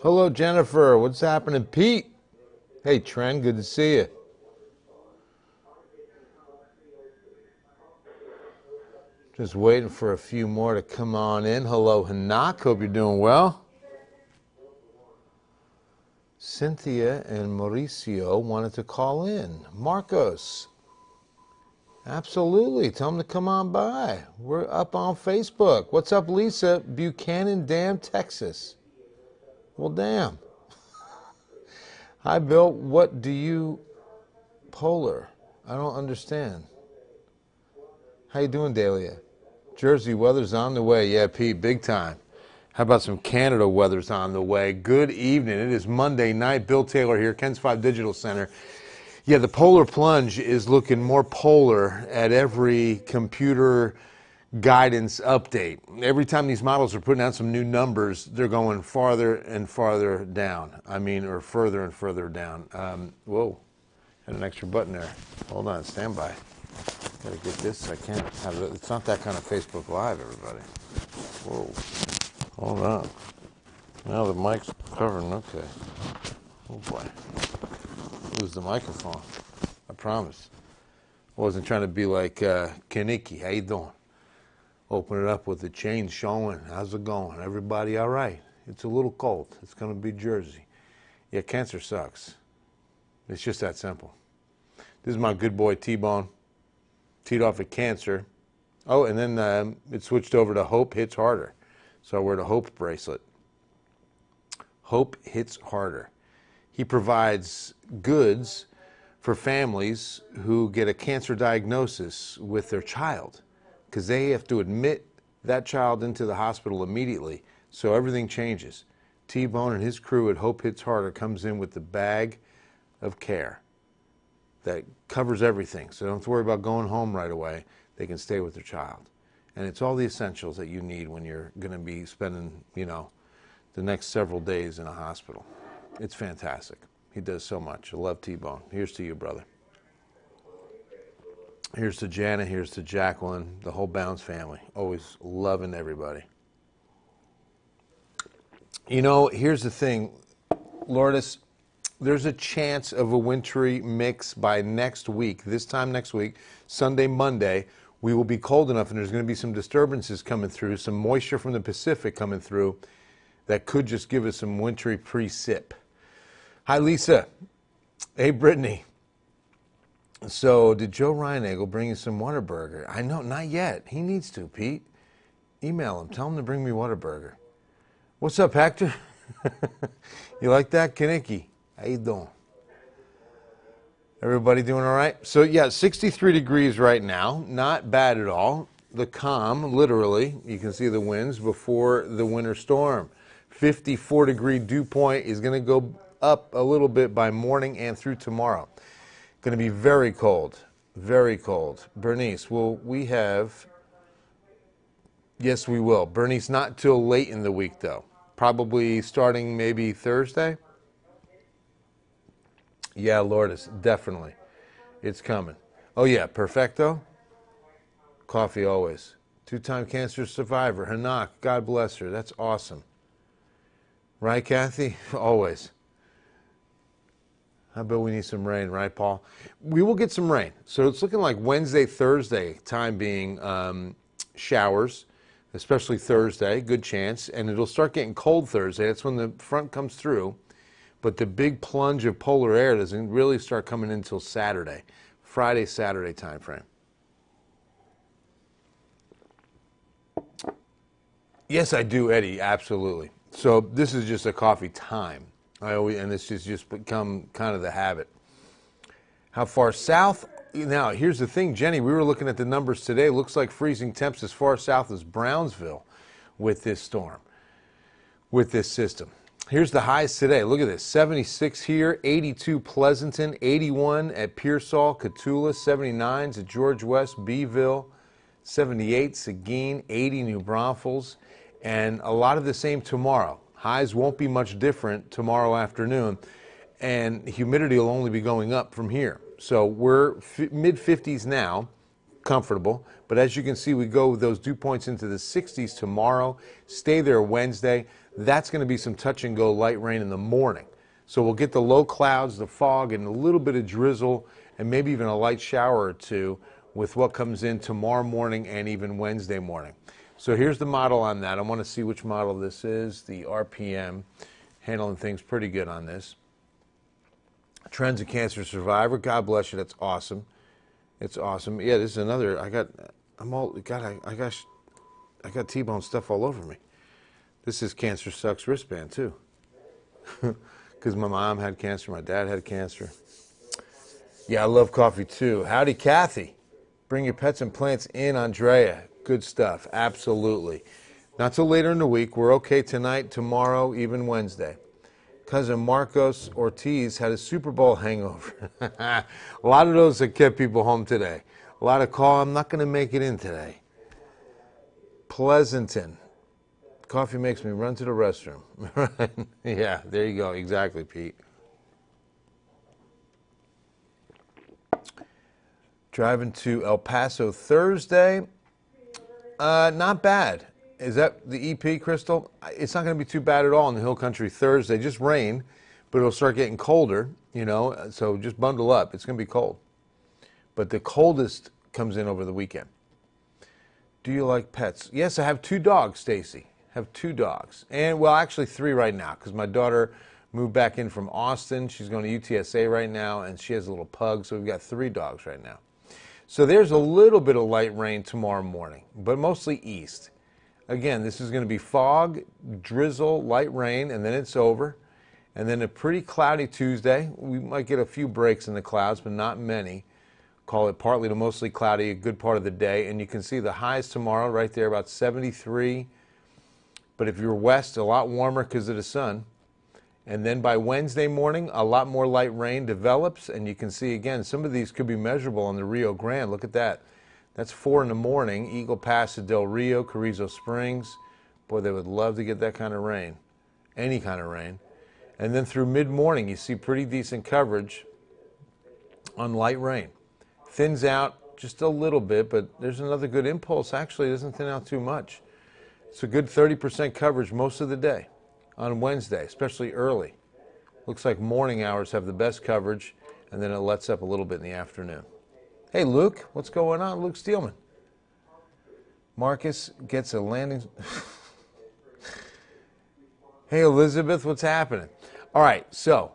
Hello, Jennifer. What's happening, Pete? Hey, Trent. Good to see you. Just waiting for a few more to come on in. Hello, Hanak. Hope you're doing well. Cynthia and Mauricio wanted to call in. Marcos. Absolutely. Tell them to come on by. We're up on Facebook. What's up, Lisa? Buchanan Dam, Texas. Well, damn. Hi, Bill. What do you... Polar? I don't understand. How you doing, Dahlia? Jersey weather's on the way. Yeah, Pete, big time. How about some Canada weather's on the way? Good evening. It is Monday night. Bill Taylor here, Ken's 5 Digital Center. Yeah, the polar plunge is looking more polar at every computer guidance update. Every time these models are putting out some new numbers, they're going farther and farther down. I mean, or further and further down. Whoa, had an extra button there. Hold on, stand by. Gotta get this. I can't have it. It's not that kind of Facebook Live, everybody. Whoa, hold on. Now the mic's covering. Okay. Oh boy. Lose the microphone. I promise. I wasn't trying to be like Kaniki. How you doing? Open it up with the chain showing. How's it going? Everybody all right? It's a little cold. It's going to be Jersey. Yeah, cancer sucks. It's just that simple. This is my good boy T-Bone. Teed off at cancer. Oh, and then it switched over to Hope Hits Harder. So I wear the Hope bracelet. Hope Hits Harder. He provides goods for families who get a cancer diagnosis with their child because they have to admit that child into the hospital immediately. So everything changes. T-Bone and his crew at Hope Hits Harder comes in with the bag of care that covers everything. So don't have to worry about going home right away. They can stay with their child. And it's all the essentials that you need when you're going to be spending, the next several days in a hospital. It's fantastic. He does so much. I love T-Bone. Here's to you, brother. Here's to Jana. Here's to Jacqueline, the whole Bounce family. Always loving everybody. Here's the thing, Lourdes. There's a chance of a wintry mix by next week. This time next week, Sunday, Monday, we will be cold enough and there's going to be some disturbances coming through, some moisture from the Pacific coming through that could just give us some wintry precip. Hi, Lisa. Hey, Brittany. So did Joe Reinagel bring you some Whataburger? I know, not yet. He needs to, Pete. Email him. Tell him to bring me Whataburger. What's up, Hector? You like that? Kaniki, how you doing? Everybody doing all right? So, yeah, 63 degrees right now. Not bad at all. The calm, literally, you can see the winds before the winter storm. 54-degree dew point is going to go up a little bit by morning and through tomorrow. Going to be very cold, very cold. Bernice, will we have... Yes, we will. Bernice, not till late in the week, though. Probably starting maybe Thursday. Yeah, Lourdes, definitely. It's coming. Oh, yeah, Perfecto. Coffee always. Two-time cancer survivor. Hanak, God bless her. That's awesome. Right, Kathy? Always. I bet we need some rain, right, Paul? We will get some rain. So it's looking like Wednesday, Thursday, time being showers, especially Thursday, good chance. And it'll start getting cold Thursday. That's when the front comes through. But the big plunge of polar air doesn't really start coming in until Saturday, Friday, Saturday time frame. Yes, I do, Eddie, absolutely. So this is just a coffee time. And this has just become kind of the habit. How far south? Now, here's the thing, Jenny, we were looking at the numbers today. Looks like freezing temps as far south as Brownsville with this storm, with this system. Here's the highs today. Look at this, 76 here, 82 Pleasanton, 81 at Pearsall, Cotulla, 79s at George West, Beeville, 78 Seguin, 80 New Braunfels, and a lot of the same tomorrow. Highs won't be much different tomorrow afternoon, and humidity will only be going up from here. So we're mid-50s now, comfortable, but as you can see, we go with those dew points into the 60s tomorrow, stay there Wednesday. That's going to be some touch and go light rain in the morning. So we'll get the low clouds, the fog, and a little bit of drizzle, and maybe even a light shower or two with what comes in tomorrow morning and even Wednesday morning. So here's the model on that. I want to see which model this is. The RPM, handling things pretty good on this. Trends of Cancer Survivor. God bless you. That's awesome. It's awesome. Yeah, this is another. I got T-bone stuff all over me. This is Cancer Sucks wristband too, because my mom had cancer, my dad had cancer. Yeah, I love coffee too. Howdy, Kathy. Bring your pets and plants in, Andrea. Good stuff. Absolutely. Not till later in the week. We're okay tonight, tomorrow, even Wednesday. Cousin Marcos Ortiz had a Super Bowl hangover. A lot of those that kept people home today. A lot of call, I'm not going to make it in today. Pleasanton. Coffee makes me run to the restroom. Yeah, there you go. Exactly, Pete. Driving to El Paso Thursday. Not bad. Is that the EP, Crystal? It's not going to be too bad at all in the Hill Country Thursday. Just rain, but it'll start getting colder, so just bundle up. It's going to be cold. But the coldest comes in over the weekend. Do you like pets? Yes, I have 2 dogs, Stacy. Have 2 dogs. And, well, actually 3 right now, because my daughter moved back in from Austin. She's going to UTSA right now, and she has a little pug, so we've got 3 dogs right now. So there's a little bit of light rain tomorrow morning, but mostly east. Again, this is going to be fog, drizzle, light rain, and then it's over. And then a pretty cloudy Tuesday. We might get a few breaks in the clouds, but not many. Call it partly to mostly cloudy a good part of the day. And you can see the highs tomorrow right there, about 73. But if you're west, a lot warmer because of the sun. And then by Wednesday morning, a lot more light rain develops. And you can see, again, some of these could be measurable on the Rio Grande. Look at that. That's 4 in the morning. Eagle Pass to Del Rio, Carrizo Springs. Boy, they would love to get that kind of rain. Any kind of rain. And then through mid-morning, you see pretty decent coverage on light rain. Thins out just a little bit, but there's another good impulse. Actually, it doesn't thin out too much. It's a good 30% coverage most of the day on Wednesday, especially early. Looks like morning hours have the best coverage, and then it lets up a little bit in the afternoon. Hey, Luke, what's going on? Luke Steelman. Marcus gets a landing. Hey, Elizabeth, what's happening? All right, so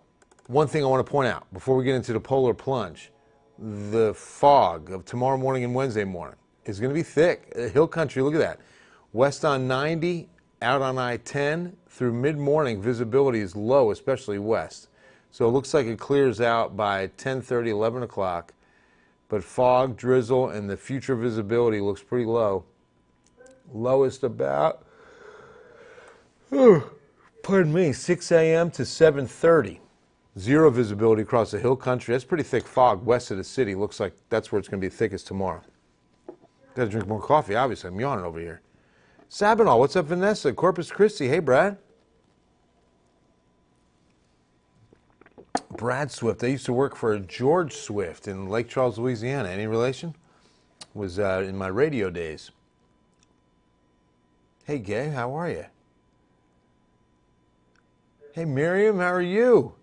one thing I want to point out before we get into the polar plunge, the fog of tomorrow morning and Wednesday morning is going to be thick. Hill country, look at that. West on 90, out on I-10, through mid-morning, visibility is low, especially west. So it looks like it clears out by 10:30, 11 o'clock. But fog, drizzle, and the future visibility looks pretty low. Lowest about, pardon me, 6 a.m. to 7:30. Zero visibility across the hill country. That's pretty thick fog west of the city. Looks like that's where it's going to be thickest tomorrow. Got to drink more coffee, obviously. I'm yawning over here. Sabinal, what's up, Vanessa? Corpus Christi, hey, Brad. Brad Swift. I used to work for George Swift in Lake Charles, Louisiana. Any relation? Was in my radio days. Hey, Gay, how are you? Hey, Miriam, how are you?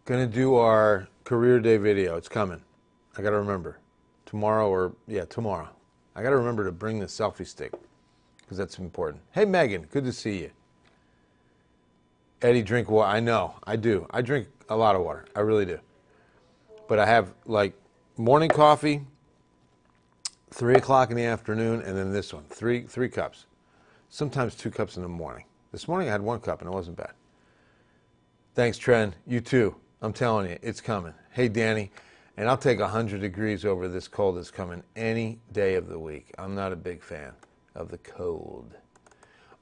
Gonna do our career day video. It's coming. I gotta remember. Tomorrow tomorrow. I gotta remember to bring the selfie stick because that's important. Hey, Megan, good to see you. Eddie, drink water. I know, I do. I drink a lot of water. I really do. But I have like morning coffee, 3 o'clock in the afternoon, and then this one, three cups. Sometimes 2 cups in the morning. This morning I had 1 cup and it wasn't bad. Thanks, Trent. You too. I'm telling you, it's coming. Hey, Danny, and I'll take 100 degrees over this cold that's coming any day of the week. I'm not a big fan of the cold.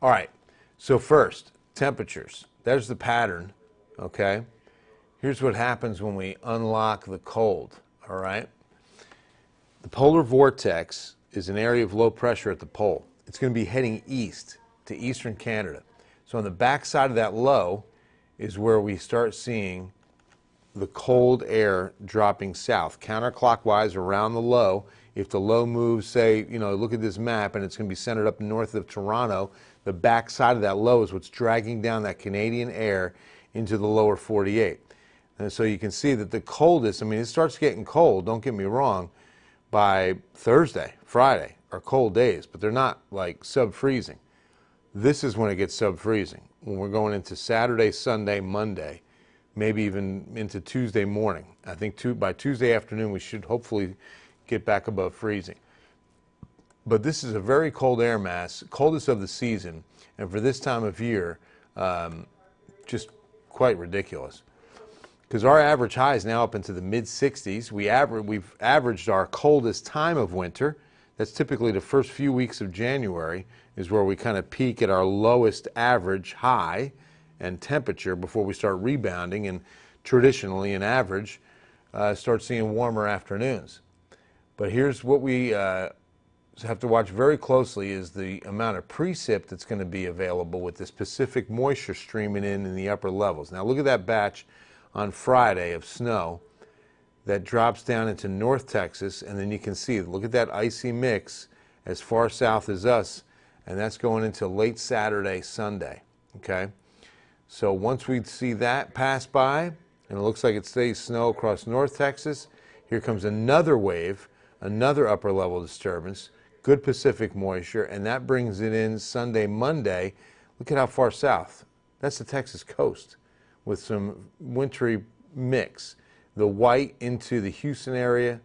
All right, so first, temperatures. There's the pattern, okay? Here's what happens when we unlock the cold, all right? The polar vortex is an area of low pressure at the pole. It's going to be heading east to eastern Canada. So on the backside of that low is where we start seeing the cold air dropping south, counterclockwise around the low. If the low moves, say, look at this map, and it's going to be centered up north of Toronto, the backside of that low is what's dragging down that Canadian air into the lower 48. And so you can see that the coldest, it starts getting cold, don't get me wrong, by Thursday, Friday are cold days, but they're not like sub-freezing. This is when it gets sub-freezing, when we're going into Saturday, Sunday, Monday, maybe even into Tuesday morning. I think by Tuesday afternoon we should hopefully get back above freezing. But this is a very cold air mass, coldest of the season, and for this time of year, just quite ridiculous. Because our average high is now up into the mid-60s. We've averaged our coldest time of winter. That's typically the first few weeks of January is where we kind of peak at our lowest average high and temperature before we start rebounding, and traditionally, an average, start seeing warmer afternoons. But here's what we have to watch very closely is the amount of precip that's going to be available with this Pacific moisture streaming in the upper levels. Now look at that batch on Friday of snow that drops down into North Texas, and then you can see, look at that icy mix as far south as us, and that's going into late Saturday, Sunday, okay? So once we see that pass by, and it looks like it stays snow across North Texas, here comes another wave, another upper level disturbance, good Pacific moisture, and that brings it in Sunday, Monday. Look at how far south. That's the Texas coast with some wintry mix. The white into the Houston area,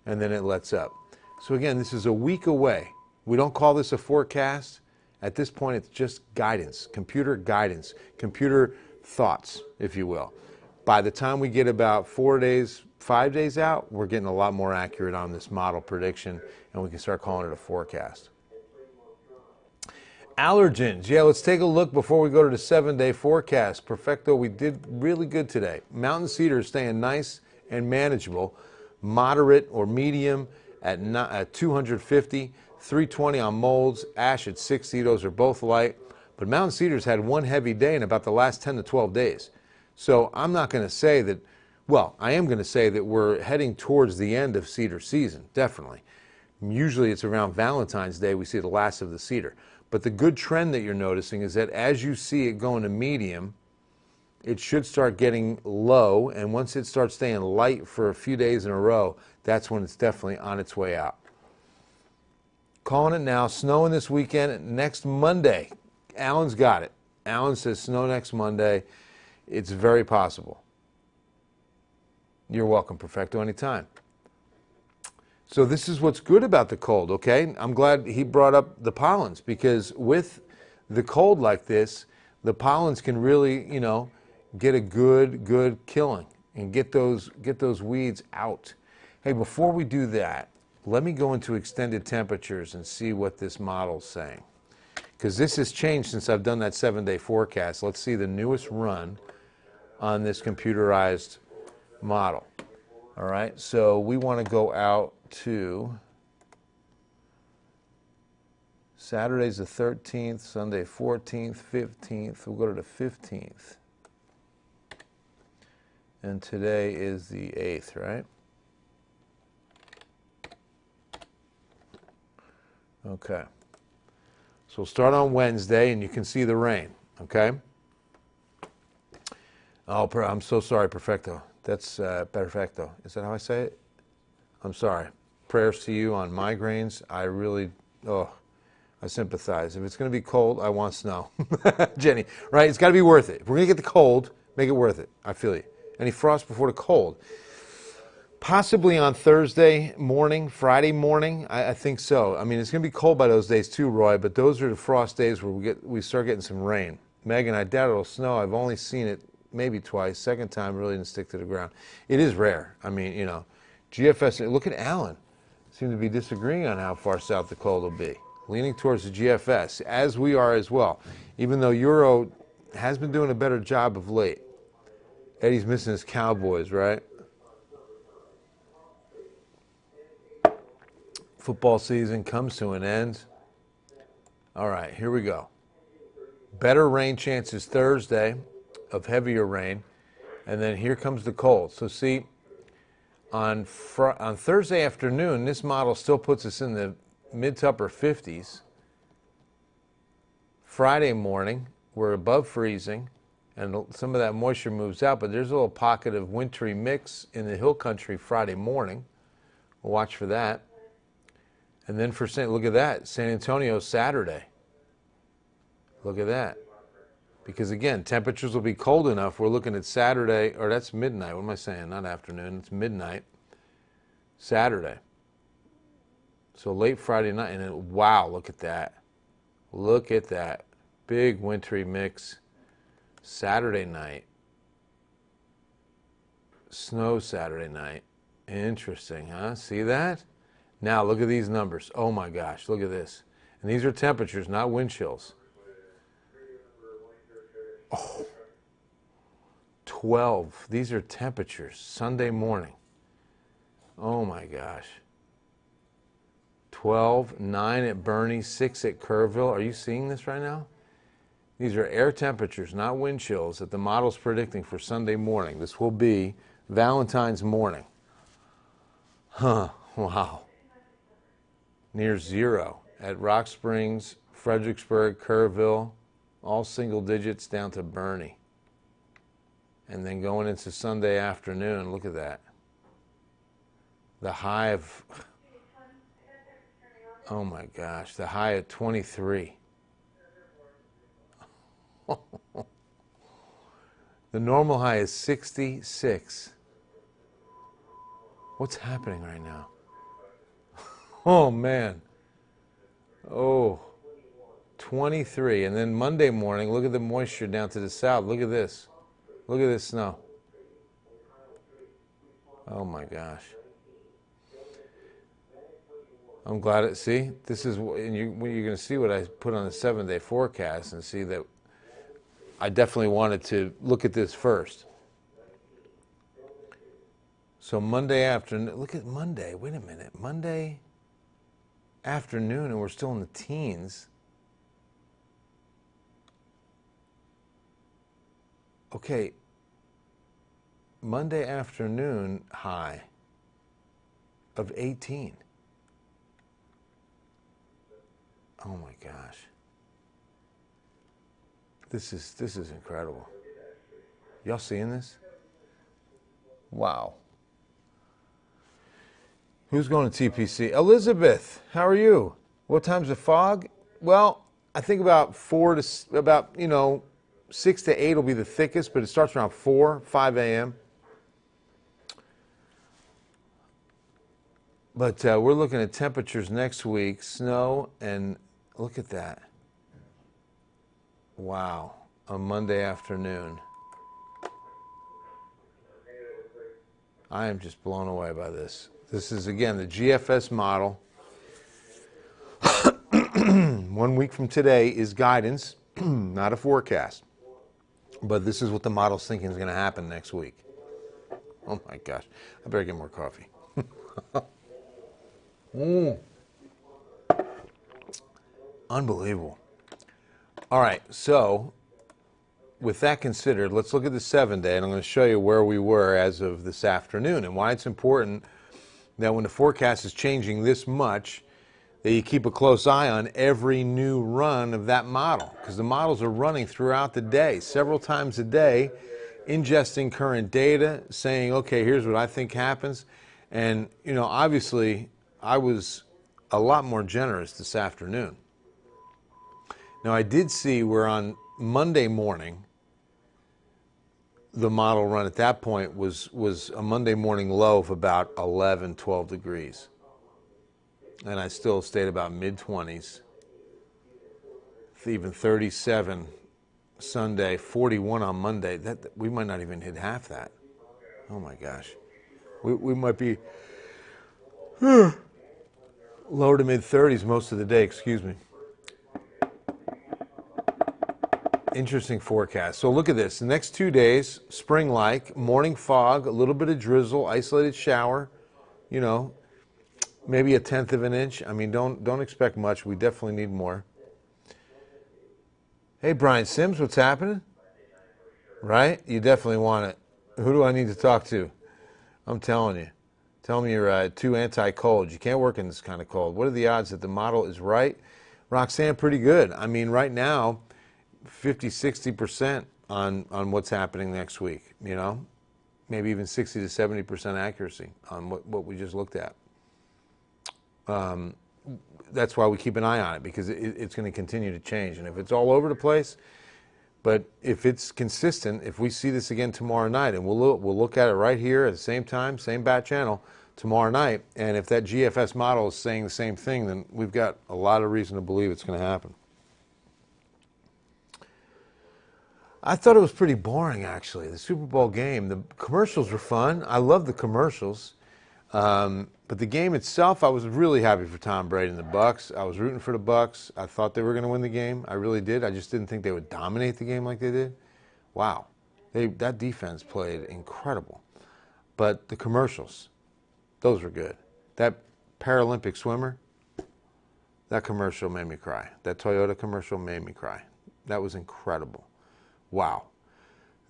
and then it lets up. So again, this is a week away. We don't call this a forecast. At this point, it's just guidance, computer thoughts, if you will. By the time we get about 4 days, 5 days out, we're getting a lot more accurate on this model prediction, and we can start calling it a forecast. Allergens. Yeah, let's take a look before we go to the 7-day forecast. Perfecto, we did really good today. Mountain cedar is staying nice and manageable. Moderate or medium at 250. 320 on molds. Ash at 60. Those are both light. But mountain cedar's had one heavy day in about the last 10 to 12 days. So I'm not going to say that, well, I am going to say that we're heading towards the end of cedar season, definitely. Usually it's around Valentine's Day we see the last of the cedar. But the good trend that you're noticing is that as you see it going to medium, it should start getting low, and once it starts staying light for a few days in a row, that's when it's definitely on its way out. Calling it now, snowing this weekend, next Monday. Alan's got it. Alan says snow next Monday. It's very possible. You're welcome, Perfecto, anytime. So this is what's good about the cold, okay? I'm glad he brought up the pollens, because with the cold like this, the pollens can really, get a good killing and get those weeds out. Hey, before we do that, let me go into extended temperatures and see what this model's saying. Because this has changed since I've done that 7-day forecast. Let's see the newest run on this computerized model. All right, so we want to go out to Saturday's the 13th, Sunday 14th, 15th. We'll go to the 15th. And today is the 8th, right? Okay. So we'll start on Wednesday, and you can see the rain, okay? Oh, I'm so sorry, perfecto. That's perfecto. Is that how I say it? I'm sorry. Prayers to you on migraines. I really, I sympathize. If it's going to be cold, I want snow. Jenny, right? It's got to be worth it. If we're going to get the cold, make it worth it. I feel you. Any frost before the cold? Possibly on Thursday morning, Friday morning. I think so. I mean, it's going to be cold by those days too, Roy, but those are the frost days where we start getting some rain. Megan, I doubt it'll snow. I've only seen it maybe twice. Second time really didn't stick to the ground. It is rare. I mean, you know, GFS, look at Alan. Seem to be disagreeing on how far south the cold will be. Leaning towards the GFS, as we are as well. Even though Euro has been doing a better job of late. Eddie's missing his Cowboys, right? Football season comes to an end. All right, here we go. Better rain chances Thursday of heavier rain. And then here comes the cold. So see, on Thursday afternoon, this model still puts us in the mid to upper 50s. Friday morning, we're above freezing. And some of that moisture moves out, but there's a little pocket of wintry mix in the hill country Friday morning. We'll watch for that. And then look at that, San Antonio Saturday. Look at that. Because again, temperatures will be cold enough. We're looking at Saturday, or that's midnight. What am I saying? Not afternoon, it's midnight. Saturday. So late Friday night, and then, wow, look at that. Look at that. Big wintry mix. Saturday night. Snow Saturday night. Interesting, huh? See that? Now look at these numbers. Oh my gosh, look at this. And these are temperatures, not wind chills. Oh, 12. These are temperatures. Sunday morning. Oh my gosh. 12, 9 at Bernie, 6 at Kerrville. Are you seeing this right now? These are air temperatures, not wind chills, that the model's predicting for Sunday morning. This will be Valentine's morning. Huh, wow. Near 0 at Rock Springs, Fredericksburg, Kerrville, all single digits down to Bernie. And then going into Sunday afternoon, look at that. The high of, oh my gosh, the high of 23. The normal high is 66. What's happening right now? Oh, man. Oh, 23. And then Monday morning, look at the moisture down to the south. Look at this. Look at this snow. Oh, my gosh. I'm glad see, this is, and you're going to see what I put on the 7-day forecast and see that I definitely wanted to look at this first. So Monday afternoon, look at Monday. Wait a minute. Monday afternoon, and we're still in the teens. Okay. Monday afternoon high of 18. Oh my gosh. This is incredible. Y'all seeing this? Wow. Who's going to TPC? Elizabeth, how are you? What time's the fog? Well, I think about 6 to 8 will be the thickest, but it starts around 5 a.m. But we're looking at temperatures next week, snow, and look at that. Wow, on Monday afternoon. I am just blown away by this. This is, again, the GFS model. 1 week from today is guidance, not a forecast. But this is what the model's thinking is going to happen next week. Oh, my gosh. I better get more coffee. Unbelievable. All right, so with that considered, let's look at the 7-day, and I'm going to show you where we were as of this afternoon and why it's important that when the forecast is changing this much, that you keep a close eye on every new run of that model, because the models are running throughout the day, several times a day, ingesting current data, saying, okay, here's what I think happens. And, you know, obviously, I was a lot more generous this afternoon. Now, I did see where on Monday morning, the model run at that point was a Monday morning low of about 11, 12 degrees. And I still stayed about mid-20s, even 37 Sunday, 41 on Monday. We might not even hit half that. Oh my gosh. We might be low to mid-30s most of the day, excuse me. Interesting forecast. So look at this. The next 2 days, spring-like, morning fog, a little bit of drizzle, isolated shower, you know, maybe 1/10 of an inch. I mean, don't expect much. We definitely need more. Hey, Brian Sims, what's happening? Right? You definitely want it. Who do I need to talk to? I'm telling you. Tell me you're too anti-cold. You can't work in this kind of cold. What are the odds that the model is right? Roxanne, pretty good. I mean, right now, 50, 60% on what's happening next week, you know? Maybe even 60 to 70% accuracy on what we just looked at. That's why we keep an eye on it, because it's going to continue to change. And if it's all over the place, but if it's consistent, if we see this again tomorrow night, and we'll look at it right here at the same time, same bat channel tomorrow night, and if that GFS model is saying the same thing, then we've got a lot of reason to believe it's going to happen. I thought it was pretty boring, actually. The Super Bowl game, the commercials were fun. I love the commercials. But the game itself, I was really happy for Tom Brady and the Bucs. I was rooting for the Bucs. I thought they were going to win the game. I really did. I just didn't think they would dominate the game like they did. Wow. That defense played incredible. But the commercials, those were good. That Paralympic swimmer, that commercial made me cry. That Toyota commercial made me cry. That was incredible. Wow.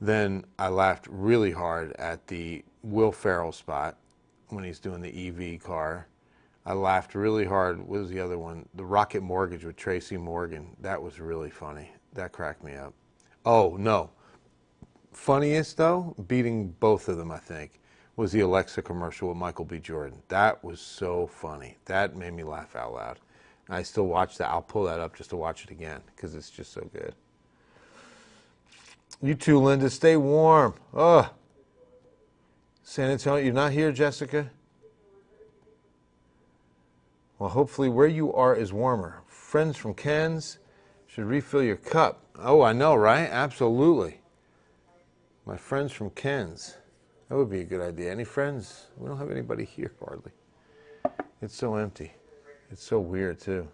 Then I laughed really hard at the Will Ferrell spot when he's doing the EV car. I laughed really hard. What was the other one? The Rocket Mortgage with Tracy Morgan. That was really funny. That cracked me up. Oh, no. Funniest, though, beating both of them, I think, was the Alexa commercial with Michael B. Jordan. That was so funny. That made me laugh out loud. And I still watch that. I'll pull that up just to watch it again because it's just so good. You too, Linda. Stay warm. Ugh. San Antonio, you're not here, Jessica? Well, hopefully where you are is warmer. Friends from Ken's should refill your cup. Oh, I know, right? Absolutely. My friends from Ken's. That would be a good idea. Any friends? We don't have anybody here, hardly. It's so empty. It's so weird, too.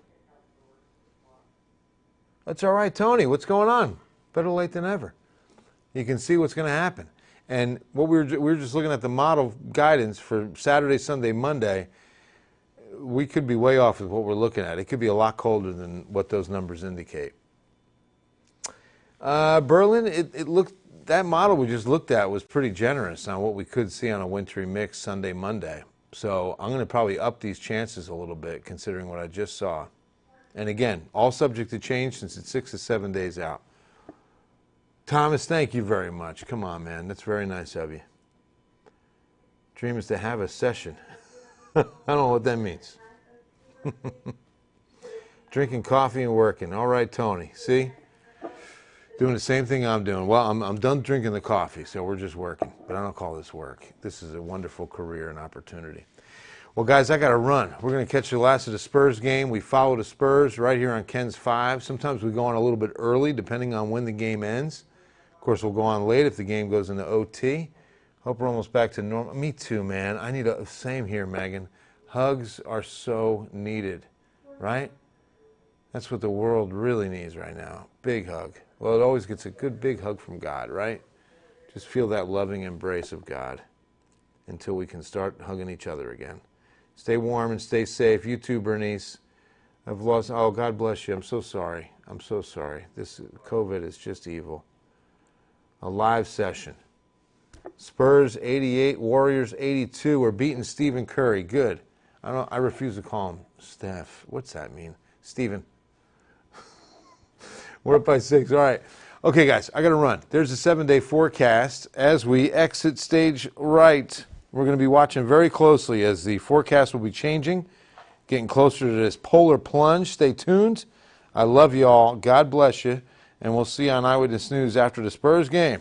That's all right, Tony. What's going on? Better late than ever. You can see what's going to happen. And what we were just looking at the model guidance for Saturday, Sunday, Monday. We could be way off with what we're looking at. It could be a lot colder than what those numbers indicate. Berlin, it looked, that model we just looked at was pretty generous on what we could see on a wintry mix Sunday, Monday. So I'm going to probably up these chances a little bit considering what I just saw. And again, all subject to change since it's 6 to 7 days out. Thomas, thank you very much. Come on, man. That's very nice of you. Dream is to have a session. I don't know what that means. Drinking coffee and working. All right, Tony. See? Doing the same thing I'm doing. Well, I'm done drinking the coffee, so we're just working. But I don't call this work. This is a wonderful career and opportunity. Well, guys, I got to run. We're going to catch the last of the Spurs game. We follow the Spurs right here on Ken's 5. Sometimes we go on a little bit early, depending on when the game ends. Of course, we'll go on late if the game goes into OT. Hope we're almost back to normal. Me too, man. I need same here, Megan. Hugs are so needed, right? That's what the world really needs right now. Big hug. Well, it always gets a good big hug from God, right? Just feel that loving embrace of God until we can start hugging each other again. Stay warm and stay safe. You too, Bernice. I've lost, oh, God bless you. I'm so sorry. I'm so sorry. This COVID is just evil. a live session. Spurs 88, Warriors 82. We're beating Stephen Curry. Good. I refuse to call him Steph. What's that mean? Stephen. We're up by 6. All right. Okay, guys, I got to run. There's a 7-day forecast. As we exit stage right, we're going to be watching very closely as the forecast will be changing, getting closer to this polar plunge. Stay tuned. I love you all. God bless you. And we'll see you on Eyewitness News after the Spurs game.